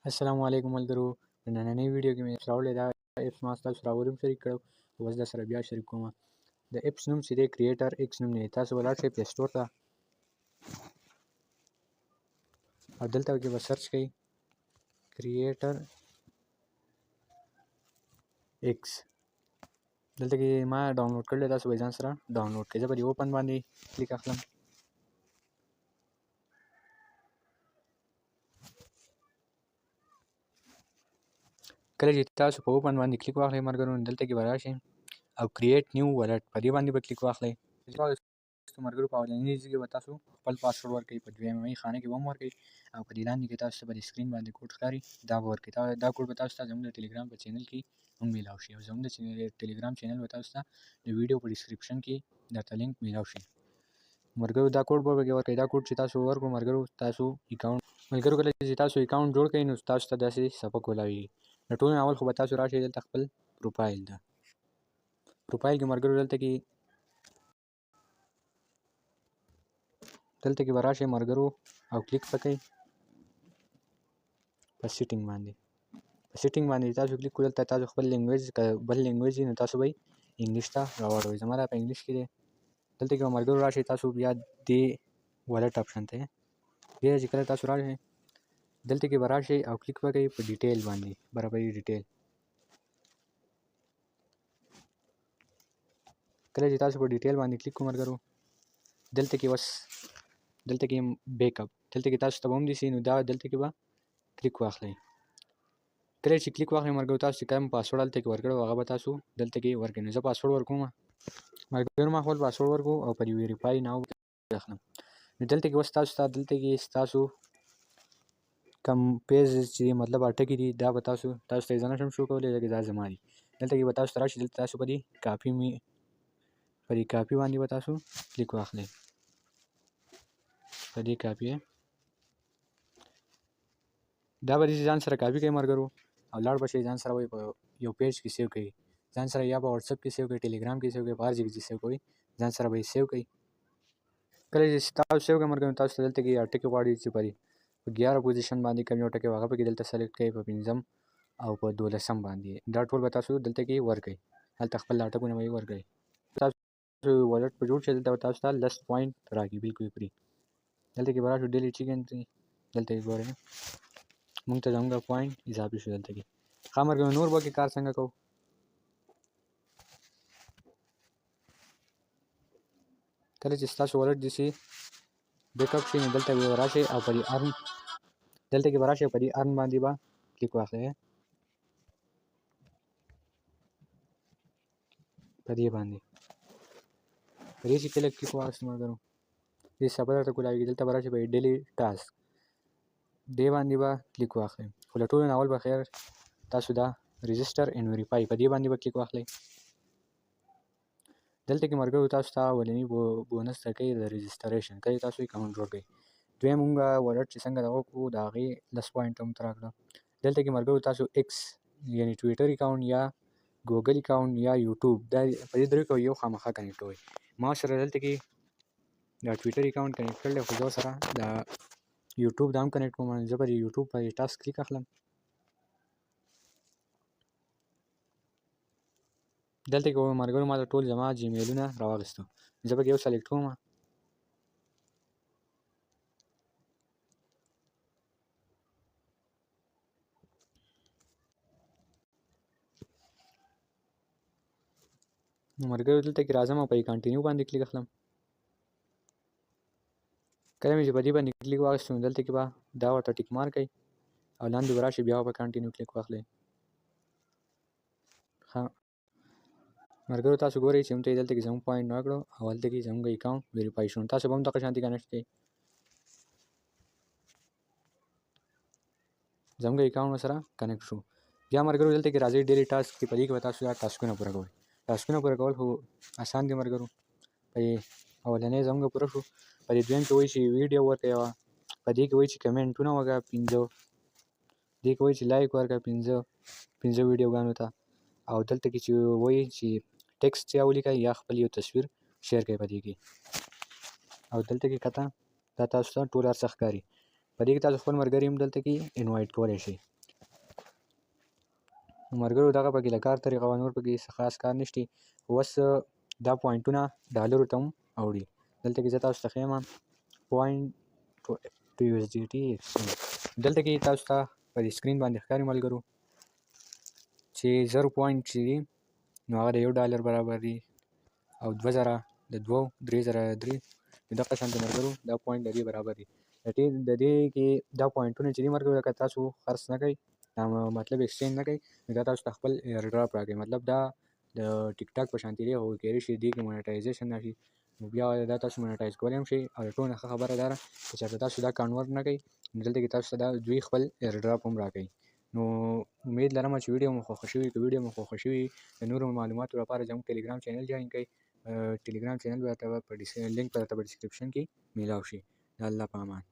अस्सलामुअलैकुम मलګرو د نننۍ ویډیو کې مې راوړې دا اپس ما ستاسو سره ورم شریک کړو اوس در سره بیا شریک کوم د اپس نوم چې دی کریټر ایکس نوم دی تاسو ولاړ شئ پلی سټور ته او دلته کې به سرچ کوئ کریټر ایکس دلته کې ما ډاونلوډ کړل تاسو به ځان سره ډاونلوډ کړئ زه به دې اوپن باندې کلیک اخلم کله چې تاسو په اوپن باندې کلیک واخلئ ملګرو نو دلته کې به راشئ او کریټ نیو والټ په دې باندې به کلیک واخلئ ملګرو په اولنۍ ځای کې به تاسو خپل پاسورډ ورکړئ په دویمه خانه کې به هم ورکړئ او په دې لاندې کې تاسو ته به د سکرین باندې کوډ ښکاري دا به ورکړئ دا کوډ به تاسو ته زموږ د ټلیګرام په چینل کې هم میلاو شي او زموږ د ټلیګرام چینل به تاسو ته د ویډیو په ډسکرپشن کې درته لینک میلاو شي ملګرو دا کوډ به ورکړئ دا کوډ چې تاسو ورکړو ملګرو تاسو اکاونټ ملګرو کله چې تاسو اکاونټ جوړ کړئ نو تاسو ته داسې صفحه کولاوي د ټولو نه اول خو به تاسو راشئ دلته خپل پروفایل ده پروفایل کې ملګرو دلته کې به راشئ ملګرو او کلیک وکړئ په سیټینګ باندې تاسو کلیک کړئ دلته تاسو خپل لینګویج که بل لینګویج وي نو تاسو به یې انګلیش ته راواړوئ زما دا په انګلیش کې دی دلته کې به ملګرو راشئ تاسو بیا دې والټ آپشن ته بیا چې کله تاسو راشئ دلته کې به راشئ او کلیک وکړئ په ډیټیل باندې برابري ډیټیل کله چې تاسو په ډیټیل باندې کلیک کوئ ملګرو دلته کې بیک اپ دلته کې تاسو ته به هم دي نو دا دلته کې به کلیک واخلئ کله چې کلیک واخلئ ملګرو تاسو چې کوم پاسورډ هلته کې ورکړی هغه به تاسو دلته کې ورکړئ نو زه پاسورډ ورکوم ملګرو ما خپل پاسورډ ورکړو او په ویریفای ناو اخلم نو دلته کې اوس تاسو ته دلته کې ستاسو کم پیج چې مطلب اټکي دي دا به تاسو ته زه نشم شو کولی ځکه دا زما دي دلته کې به تاسو ته راشي دلته تاسو په دې کاپي باندې به تاسو کلیک واخلئ په دې کاپي دا به ځان سره کاپي کوئ ملګرو او لاړ به شئ ځان سره به په یو پیج کې سیو کوئ ځان سره یا به واتساپ کې سیو کوئ ټلیګرام کې سیو کوئ په هر ځای کې چې سیو کوئ ځان سره به یې سیو کوئ کله چې تاسو سیو کړئ ملګرو تاسو ته دلته کې ټکي غواړي چې په 11 پوزیشن باندې کوم یو ټکی هغه پکې دلته سلیکټ کړئ په 5م او په 12م باندې دا ټول به تاسو دلته کې ورکړئ هلته خپل ټکونه به یې ورکړئ تاسو والټ په جوړ شي دلته تاسو ته لس پوینټ راکړي بالکل فری دلته کې به راشو ډیلی چیکن دلته کې ګورئ موږ ته زموږ پوینټ اضافي شو دلته کې ښه ملګرو نور به کې کار څنګه کوو کله چې ستاسو والټ داسې بیک اپ شي نو دلته به راشئ او په دې ارن باندې به کلیک واخلئ په دې چې کله کلیک واخلئ ملګرو دې صفحه درته کولاوي دلته به راشئ په ډیلی ټاسک دې باندې به کلیک واخلئ خو له ټولو نه اول به خیر تاسو دا رجسټر اینډ ویریفای په دې باندې به کلیک واخلئ دلته کې ملګرو تاسو ته اولنی بونس درکوي د رجسټریشن کله تاسو اکاونټ جوړ کړئ دویم موږ والټ چې څنګه دغه کړو د هغې لس پوینټ هم راکړه دلته کې ملګرو تاسو ایکس یعنې ټویټر اکاونټ یا ګوګل اکاونټ یا یوټیوب دا په دې دریو کې یو خامخا کنیکټ کوئ ما سره دلته کې دا ټویټر اکاونټ کنیکټ کړی دی خو زه سره د یوټیوب دا هم کنیکټ کوم زه به د یوټیوب په ټاسک کلیک اخلم دلته کې ملګرو ما ته ټول زما جیمیلونه راواخیستو زه پکې یو سلیکټ کوم نو ملګرو دلته کې راځم او په کنټینیو باندې کلیک اخلم کله مې چې په دې باندې کلیک واخیستو نو دلته کې به دا ورته ټیک مارک کړئ او لاندې به راشئ بیا په کنټینیو کلیک واخلئ ښه ملګرو تاسو ګورئ چې موږ ته دلته کې زموږ پوینټ راکړو او هلته کې زموږ اکاونټ ویریفای شو تاسو به هم دغه شانتي کنیکټ کړئ زموږ اکاونټ سره کنیکټ شو بیا ملګرو دلته کې راځئ ډیلی ټاسک کې په دې کې به تاسو دا ټاسکونه پوره کوئ ټاسکونه پوره کول خو اسان دي ملګرو په اولنی زموږ پوره شو په دې دویم کې وایي چې ویډیو ورکړئ په دې کې وایي چې کمنټونه وکړه 15 دې کې وایي چې لایک ورکړه 15 ویډیوګانو ته او دلته کې چې وایي چې ټیکسټ یا ولیکئ یا خپل یو تصویر شیر کړئ په دې کې او دلته کې کته دا تاسو ته ټول هر څه ښکاري په دې کې تاسو خپل ملګري هم دلته کې انوایټ کولی شئ ملګرو دغه پکې د کار طریقه وه، نور پکې څه خاص کار نشته. خو اوس دا پوینټونه ډالرو ته هم اوړي. دلته کې زه تاسو ته ښیم پوینټ ټو USDT ایکسچینج. دلته کې تاسو ته په دې سکرین باندې ښکاري ملګرو چې 0 پوینټ چې دي نو هغه د $1 برابر دي، او 2000 د 2، 3000 د 3. دغه شانته ملګرو دا پوینټ د دې برابر دي. د دې کې دا پوینټونه چې دي ملګرو لکه تاسو خرڅ نه کوئ، مطلب ایکسچینج نه کوئ، نو دا تاسو ته خپل ایر ډراپ راکوي. مطلب دا د ټیک ټاک په شانتې دی، خو کېدای شي دې کې مونیټایزیشن راشي، نو بیا دا تاسو مونیټایز کولی هم شئ. او د ټولو نه ښه خبره دا ده چې چېرته تاسو دا کنورټ نه کوئ، نو دلته کې تاسو ته دا دوی خپل ایر ډراپ هم راکوي. نو امید لرم چې ویډیو مو خوښه شوې. که ویډیو مو خوښه شوې د نورو معلوماتو لپاره زموږ ټلیګرام چینل جوین کړئ. ټلیګرام چینل به درته په لینک به درته په ډسکرپشن کې میلاو شي. د الله په امان.